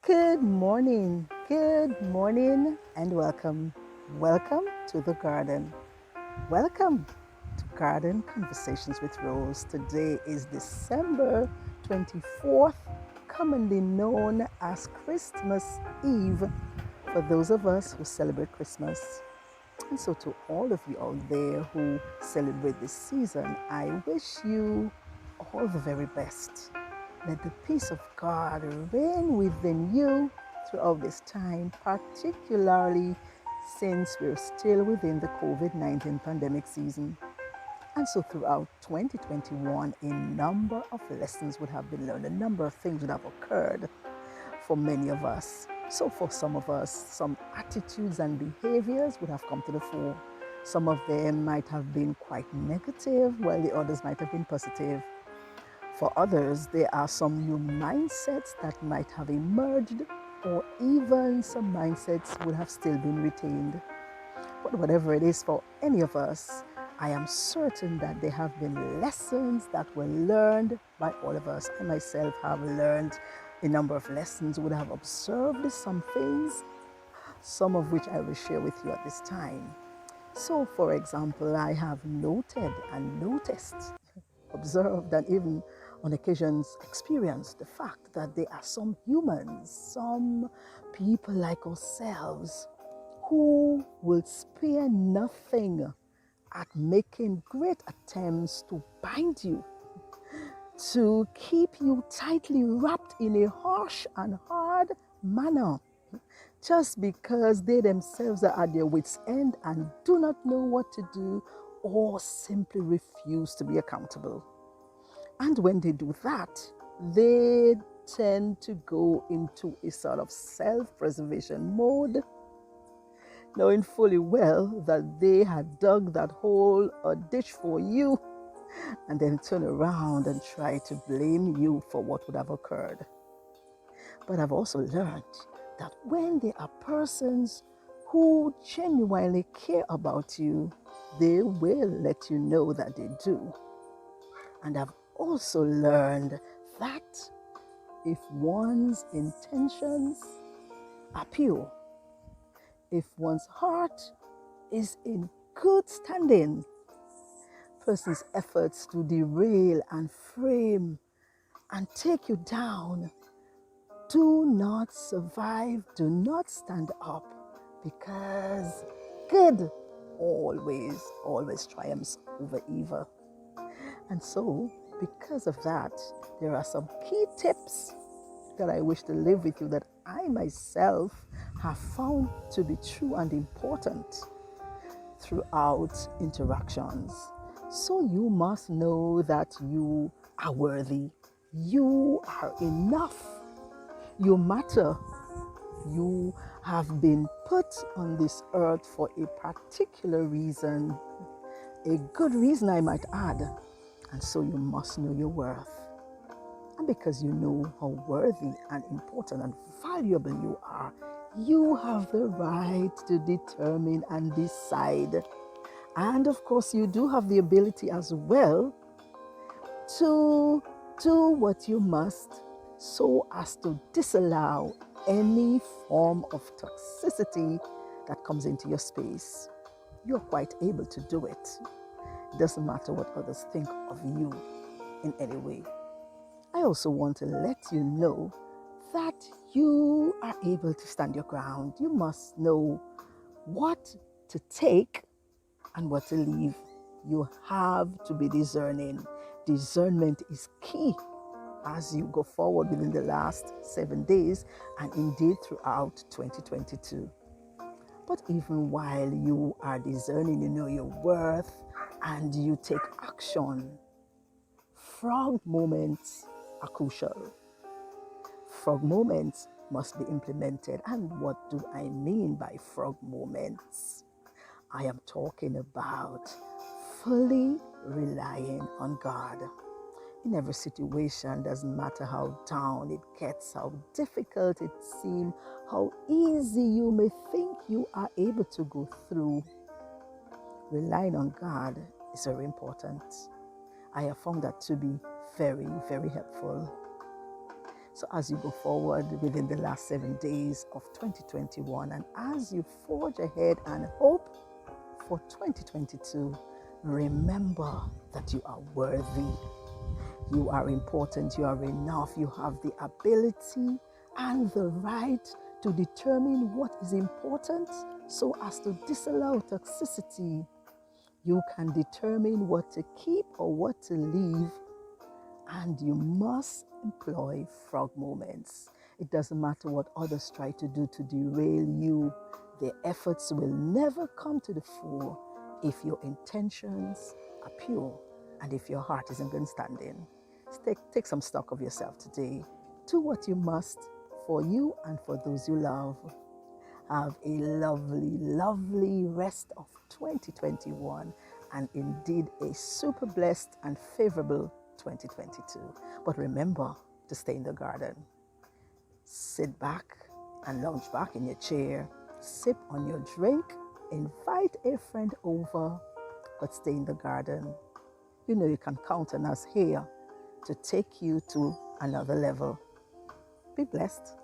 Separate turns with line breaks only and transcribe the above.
Good morning, and welcome. Welcome to the garden. Welcome to Garden Conversations with Rose. Today is December 24th, commonly known as Christmas Eve for those of us who celebrate Christmas. And so, to all of you out there who celebrate this season, I wish you all the very best. Let the peace of God reign within you throughout this time, particularly since we're still within the COVID 19 pandemic season. And so, throughout 2021, a number of lessons would have been learned, a number of things would have occurred for many of us. So, for some of us, some attitudes and behaviors would have come to the fore. Some of them might have been quite negative, while the others might have been positive. For others, there are some new mindsets that might have emerged, or even some mindsets would have still been retained. But whatever it is for any of us, I am certain that there have been lessons that were learned by all of us. I myself have learned a number of lessons, would have observed some things, some of which I will share with you at this time. So, for example, I have noted and noticed, observed, and even on occasions experienced the fact that there are some humans, some people like ourselves, who will spare nothing at making great attempts to bind you, to keep you tightly wrapped in a harsh and hard manner, just because they themselves are at their wits' end and do not know what to do or simply refuse to be accountable. And when they do that, they tend to go into a sort of self preservation mode, knowing fully well that they had dug that hole or ditch for you and then turn around and try to blame you for what would have occurred. But I've also learned that when there are persons who genuinely care about you, they will let you know that they do. And I've also learned that if one's intentions are pure, if one's heart is in good standing, person's efforts to derail and frame and take you down do not survive, do not stand up, because good always triumphs over evil. And so, because of that, there are some key tips that I wish to live with you that I myself have found to be true and important throughout interactions. So you must know that you are worthy. You are enough. You matter. You have been put on this earth for a particular reason, a good reason, I might add. And so you must know your worth. And because you know how worthy and important and valuable you are, you have the right to determine and decide. And of course, you do have the ability as well to do what you must so as to disallow any form of toxicity that comes into your space. You're quite able to do it. It doesn't matter what others think of you in any way. I also want to let you know that you are able to stand your ground. You must know what to take and what to leave. You have to be discerning. Discernment is key as you go forward within the last 7 days and indeed throughout 2022. But even while you are discerning, you know your worth and you take action. Frog moments are crucial. Frog moments must be implemented. And what do I mean by frog moments? I am talking about fully relying on God. In every situation, doesn't matter how down it gets, how difficult it seems, how easy you may think you are able to go through, relying on God is very important. I have found that to be very helpful. So as you go forward within the last 7 days of 2021, and as you forge ahead and hope for 2022, remember that you are worthy. You are important, you are enough, you have the ability and the right to determine what is important so as to disallow toxicity. You can determine what to keep or what to leave, and you must employ frog moments. It doesn't matter what others try to do to derail you. Their efforts will never come to the fore if your intentions are pure and if your heart is in good standing. Take some stock of yourself today. Do what you must for you and for those you love. Have a lovely, lovely rest of 2021 and indeed a super blessed and favorable 2022. But remember to stay in the garden. Sit back and lounge back in your chair. Sip on your drink. Invite a friend over, but stay in the garden. You know you can count on us here to take you to another level. Be blessed.